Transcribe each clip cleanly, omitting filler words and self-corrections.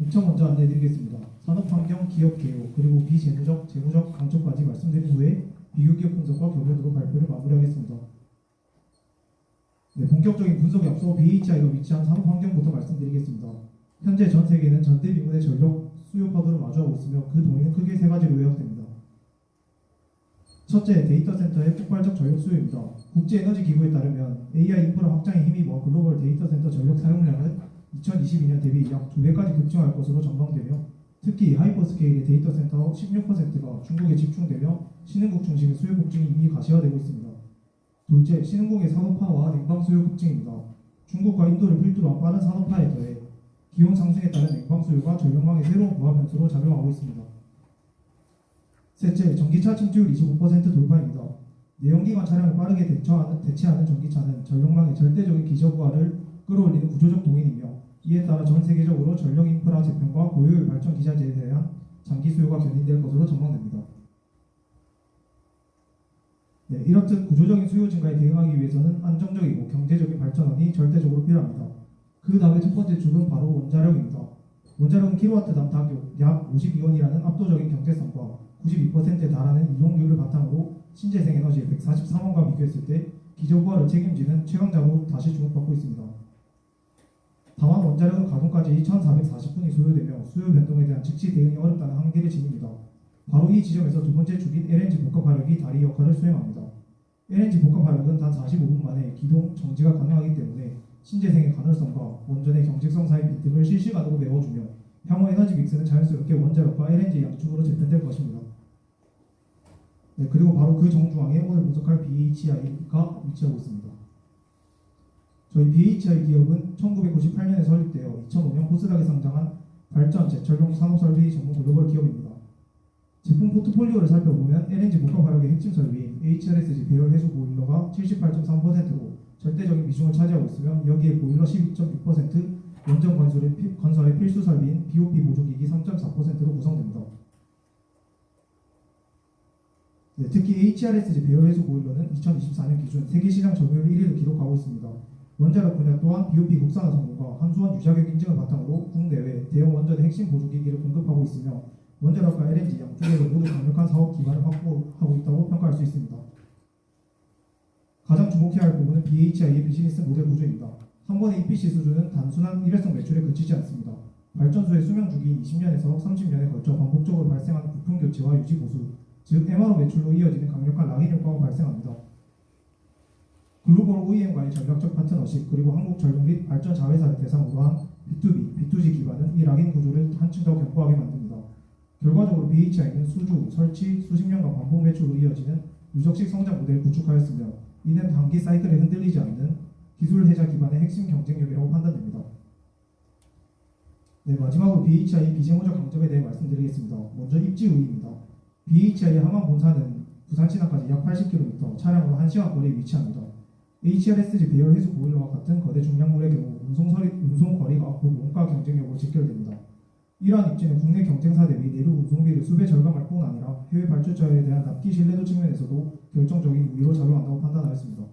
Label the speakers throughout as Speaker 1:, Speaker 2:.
Speaker 1: 목차 먼저 안내해드리겠습니다. 산업환경, 기업 개요, 그리고 비재무적, 재무적 강점까지 말씀드린 후에 비교기업 분석과 결론으로 발표를 마무리하겠습니다. 네, 본격적인 분석에 앞서 BHI가 위치한 산업환경부터 말씀드리겠습니다. 현재 전 세계는 전대미문의 전력 수요 파도를 마주하고 있으며 그 동의는 크게 세 가지로 요약됩니다. 첫째, 데이터 센터의 폭발적 전력 수요입니다. 국제에너지기구에 따르면 AI 인프라 확장에 힘입어 글로벌 데이터 센터 전력 사용량은 2022년 대비 약 2배까지 급증할 것으로 전망되며 특히 하이퍼스케일의 데이터 센터 16%가 중국에 집중되며 신흥국 중심의 수요 폭증이 이미 가시화되고 있습니다. 둘째, 신흥국의 산업화와 냉방 수요 급증입니다. 중국과 인도를 필두로 한 빠른 산업화에 더해 기온 상승에 따른 냉방 수요가 전력망의 새로운 부하 변수로 작용하고 있습니다. 셋째, 전기차 침투율 25% 돌파입니다. 내연기관 차량을 빠르게 대체하는 전기차는 전력망의 절대적인 기저부하를 끌어올리는 구조적 동인이며 이에 따라 전 세계적으로 전력 인프라 재편과 고효율 발전 기자재에 대한 장기 수요가 견인될 것으로 전망됩니다. 네, 이렇듯 구조적인 수요 증가에 대응하기 위해서는 안정적이고 경제적인 발전원이 절대적으로 필요합니다. 그 다음에 첫 번째 축은 바로 원자력입니다. 원자력은 킬로와트당 약 52원이라는 압도적인 경제성과 92%에 달하는 이용률을 바탕으로 신재생 에너지의 143원과 비교했을 때 기저부하를 책임지는 최강자로 다시 주목받고 있습니다. 다만 원자력은 가동까지 1440분이 소요되며 수요 변동에 대한 즉시 대응이 어렵다는 한계를 지닙니다. 바로 이 지점에서 두 번째 축인 LNG 복합화력이 다리 역할을 수행합니다. LNG 복합화력은 단 45분 만에 기동, 정지가 가능하기 때문에 신재생의 가능성과 원전의 경직성 사이 빈 등을 실시간으로 메워주며 향후 에너지 믹스는 자연스럽게 원자력과 LNG 양쪽으로 재편될 것입니다. 네, 그리고 바로 그 정중앙에 오늘 분석할 BHI가 위치하고 있습니다. 저희 BHI 기업은 1998년에 설립되어 2005년 코스닥에 상장한 발전, 제철용 산업설비 전문 글로벌 기업입니다. 제품 포트폴리오를 살펴보면 LNG 복합화력의 핵심 설비인 HRSG 배열 해수 보일러가 78.3%로 절대적인 비중을 차지하고 있으며 여기에 보일러 12.6%, 원전 건설의 필수 설비인 BOP 보조기기 3.4%로 구성됩니다. 네, 특히 HRSG 배열 해수 보일러는 2024년 기준 세계 시장 점유율 1위를 기록하고 있습니다. 원자력 분야 또한 BOP 국산화 성능과 한수원 유자격 인증을 바탕으로 국내외 대형 원전의 핵심 보조기기를 공급하고 있으며 원자력과 LNG 양쪽에서 모두 강력한 사업 기반을 확보하고 있다고 평가할 수 있습니다. 가장 주목해야 할 부분은 BHI의 비즈니스 모델 구조입니다. 한 번의 EPC 수준은 단순한 일회성 매출에 그치지 않습니다. 발전소의 수명 주기인 20년에서 30년에 걸쳐 반복적으로 발생하는 부품 교체와 유지 보수, 즉 MRO 매출로 이어지는 강력한 락인 효과가 발생합니다. 글로벌 OEM과의 전략적 파트너십 그리고 한국 전력 및 발전 자회사를 대상으로 한 B2B, B2G 기반은 이 락인 구조를 한층 더 견고하게 만듭니다. 결과적으로 BHI는 수주, 설치, 수십 년간 반복 매출로 이어지는 누적식 성장 모델을 구축하였으며 이는 단기 사이클에 흔들리지 않는 기술 혜자 기반의 핵심 경쟁력이라고 판단됩니다. 네, 마지막으로 BHI 비재무적 강점에 대해 말씀드리겠습니다. 먼저 입지 우위입니다. BHI의 항만 본사는 부산 진항까지 약 80km, 차량으로 1시간 거리에 위치합니다. HRSG 배열 해수 보일러와 같은 거대 중량물의 경우 운송 거리가 곧 원가 경쟁력으로 직결됩니다. 이러한 입지는 국내 경쟁사 대비 내륙 운송비를 수배 절감할 뿐 아니라 해외 발주처에 대한 납기 신뢰도 측면에서도 결정적인 우위로 작용한다고 판단하였습니다.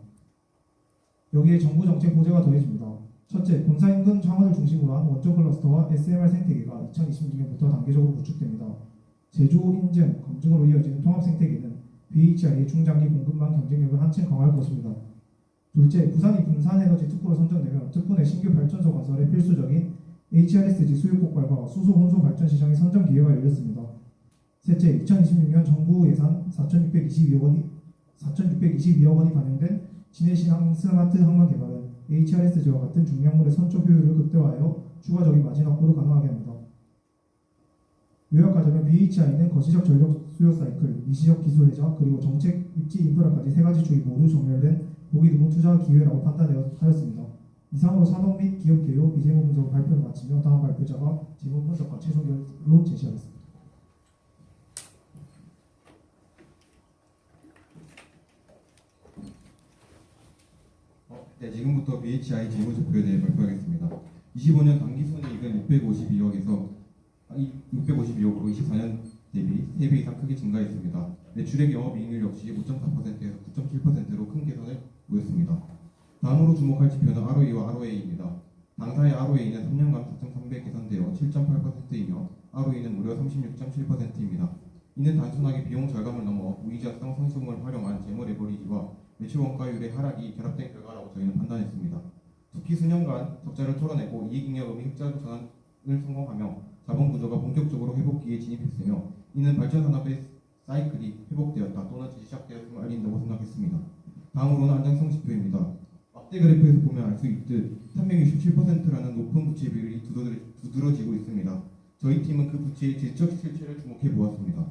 Speaker 1: 여기에 정부 정책 호재가 더해집니다. 첫째, 본사 인근 창원을 중심으로 한 원전 클러스터와 SMR 생태계가 2026년부터 단계적으로 구축됩니다. 제조, 인증, 검증으로 이어지는 통합 생태계는 BHI의 중장기 공급망 경쟁력을 한층 강화할 것입니다. 둘째, 부산이 분산에너지 특구로 선정되며 특구 내 신규 발전소 건설에 필수적인 HRSG 수요 폭발과 수소 혼소 발전 시장의 선정 기회가 열렸습니다. 셋째, 2026년 정부 예산 4,622억 원이 반영된 진해신항 스마트 항만 개발은 HRSG와 같은 중량물의 선적 효율을 극대화하여 추가적인 마진 확보를 가능하게 합니다. 요약하자면 BHI는 거시적 전력 수요 사이클, 미시적 기술 혜자, 그리고 정책 입지 인프라까지 세 가지 축이 모두 정렬된 보기 드문 투자 기회라고 판단하였습니다. 이상으로 산업 및 기업 개요, 비재무 분석 발표를 마치며 다음 발표자가 재무 분석과 최종 결론 제시하겠습니다.
Speaker 2: 네, 지금부터 BHI 재무제표에 대해 발표하겠습니다. 25년 당기순이익은 652억으로 24년 대비 3배 이상 크게 증가했습니다. 매출액 영업이익률 역시 5.4%에서 9.7%로 큰 개선을 보였습니다. 다음으로 주목할 지표는 ROE와 ROA입니다. 당사의 ROA는 3년간 4.3배 개선되어 7.8%이며 ROE는 무려 36.7%입니다. 이는 단순하게 비용 절감을 넘어 무이자성 상승을 활용한 재무 레버리지와 매출 원가율의 하락이 결합된 결과라고 저희는 판단했습니다. 특히 수년간 적자를 털어내고 이익잉여금이 흑자로 전환을 성공하며 자본 구조가 본격적으로 회복기에 진입했으며 이는 발전 산업의 사이클이 회복되었다 또는 시작되었음을 알린다고 생각했습니다. 다음으로는 안정성 지표입니다. 앞대 그래프에서 보면 알 수 있듯 367%라는 높은 부채 비율이 두드러지고 있습니다. 저희 팀은 그 부채의 질적 실체를 주목해 보았습니다.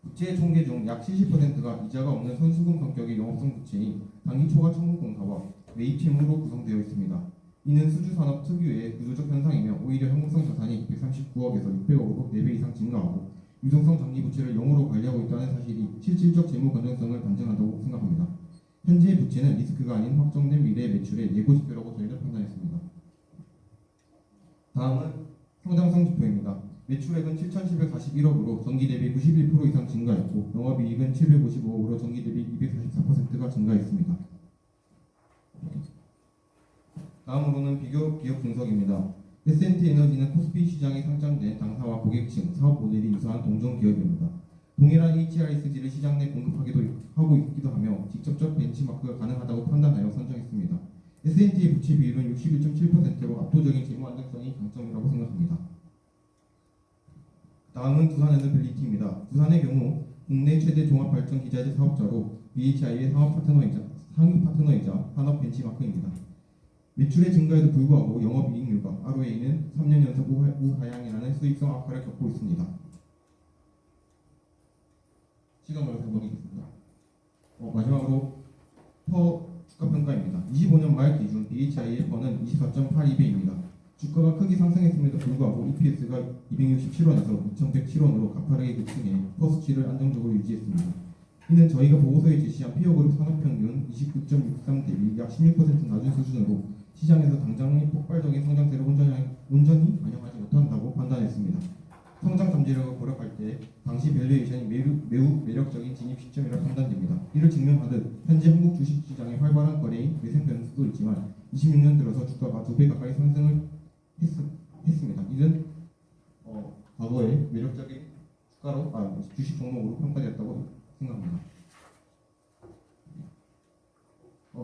Speaker 2: 부채의 총계 중 약 70%가 이자가 없는 선수금 성격의 영업성 부채인 단기 초과 청구공사와 매입 채무로 구성되어 있습니다. 이는 수주산업 특유의 구조적 현상이며 오히려 현금성 자산이 139억에서 600억으로 4배 이상 증가하고 유동성 장기 부채를 영으로 관리하고 있다는 사실이 실질적 재무 건전성을 반증한다고 생각합니다. 현재의 부채는 리스크가 아닌 확정된 미래의 매출의 예고 지표라고 저희는 판단했습니다. 다음은 성장성 지표입니다. 매출액은 7,741억으로 전기 대비 91% 이상 증가했고 영업이익은 755억으로 전기 대비 244%가 증가했습니다. 다음으로는 비교 기업 분석입니다. S&T에너지는 코스피 시장에 상장된 당사와 고객층, 사업 모델이 유사한 동종 기업입니다. 동일한 HRSG를 시장 내 공급하기도 하고 있기도 하며 직접적 벤치마크가 가능하다고 판단하여 선정했습니다. S&T의 부채 비율은 61.7%로 압도적인 재무 안정성이 강점이라고 생각합니다. 다음은 두산에너빌리티입니다. 두산의 경우 국내 최대 종합발전 기자재 사업자로 BHI의 상위 파트너이자 산업 벤치마크입니다. 매출의 증가에도 불구하고 영업이익률과 ROA는 3년 연속 우하향이라는 수익성 악화를 겪고 있습니다. 시간을 넘기겠습니다. 마지막으로 퍼 주가 평가입니다. 25년 말 기준 BHI의 퍼는 24.82배입니다. 주가가 크게 상승했음에도 불구하고 EPS가 267원에서 2,107원으로 가파르게 급등해 퍼 수치를 안정적으로 유지했습니다. 이는 저희가 보고서에 제시한 피어그룹 산업평균 29.63 대비 약 16% 낮은 수준으로 시장에서 당장의 폭발적인 성장세를 온전히 반영하지 못한다고 판단했습니다. 성장 잠재력을 고려할 때 당시 밸류에이션이 매우 매력적인 진입 시점이라 판단됩니다. 이를 증명하듯 현재 한국 주식시장의 활발한 거래인 매생 변수도 있지만 26년 들어서 주가가 2배 가까이 상승을 했습니다. 이는 과거에 매력적인 주식 종목으로 평가되었다고 생각합니다.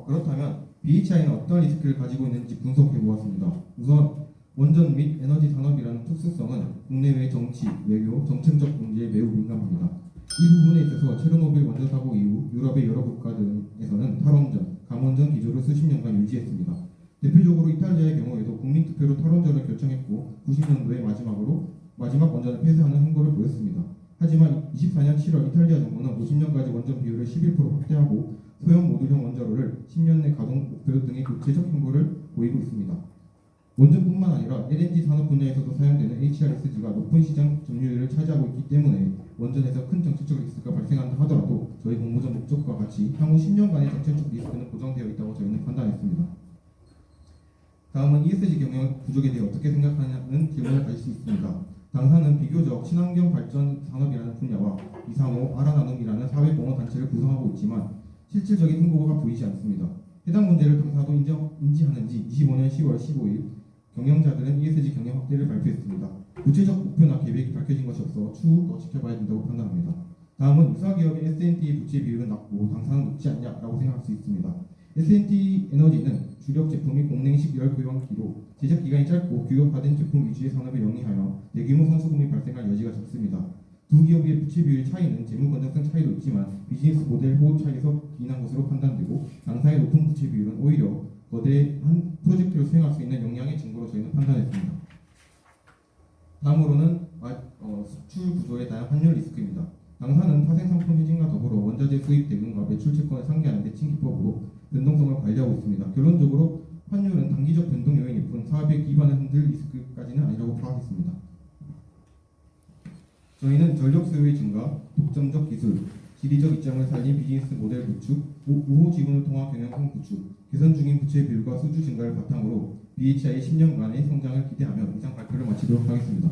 Speaker 2: 그렇다면 BHI는 어떤 리스크를 가지고 있는지 분석해 보았습니다. 우선 원전 및 에너지 산업이라는 특수성은 국내외 정치, 외교, 정책적 문제에 매우 민감합니다. 이 부분에 있어서 체르노빌 원전 사고 이후 유럽의 여러 국가들에서는 탈원전, 감원전 기조를 수십 년간 유지했습니다. 대표적으로 이탈리아의 경우에도 국민투표로 탈원전을 결정했고 90년도에 마지막 원전을 폐쇄하는 행보를 보였습니다. 하지만 24년 7월 이탈리아 정부는 50년까지 원전 비율을 11% 확대하고 소형 모듈형 원자로를 10년 내 가동 목표 등의 구체적 행보를 보이고 있습니다. 원전뿐만 아니라 LNG 산업 분야에서도 사용되는 HRSG가 높은 시장 점유율을 차지하고 있기 때문에 원전에서 큰 정책적 리스크가 발생한다 하더라도 저희 공모전 목적과 같이 향후 10년간의 정책적 리스크는 보장되어 있다고 저희는 판단했습니다. 다음은 ESG 경영 부족에 대해 어떻게 생각하냐는 질문을 가질 수 있습니다. 당사는 비교적 친환경 발전 산업이라는 분야와 이상호, 아라나눔이라는 사회공헌 단체를 구성하고 있지만 실질적인 행보가 보이지 않습니다. 해당 문제를 당사도 인지하는지 25년 10월 15일 경영자들은 ESG 경영 확대를 발표했습니다. 구체적 목표나 계획이 밝혀진 것이 없어 추후 더 지켜봐야 된다고 판단합니다. 다음은 유사기업의 S&T의 부채 비율은 낮고 당사는 높지 않냐라고 생각할 수 있습니다. S&T 에너지는 주력 제품이 공냉식 열 교환기로 제작 기간이 짧고 규격화된 제품 위주의 산업을 영위하여 대규모 선수금이 발생할 여지가 적습니다. 두 기업의 부채 비율 차이는 재무 건전성 차이도 있지만 비즈니스 모델 호흡 차이에서 기인한 것으로 판단되고 당사의 높은 부채 비율은 오히려 거대한 프로젝트를 수행할 수 있는 역량의 증거로 저희는 판단했습니다. 다음으로는 수출 구조에 대한 환율 리스크입니다. 당사는 파생 상품 해진과 더불어 원자재 수입 대금과 매출 채권을 상기하는 대칭 기법으로 변동성을 관리하고 있습니다. 결론적으로 환율은 단기적 변동 요인일 뿐 사업의 기반을 흔들 리스크까지는 아니라고 파악했습니다. 저희는 전력 수요의 증가, 독점적 기술, 지리적 이점을 살린 비즈니스 모델 구축, 우호 지분을 통한 경영성 구축, 개선 중인 부채 비율과 수주 증가를 바탕으로 BHI의 10년간의 성장을 기대하며 이상 발표를 마치도록 하겠습니다.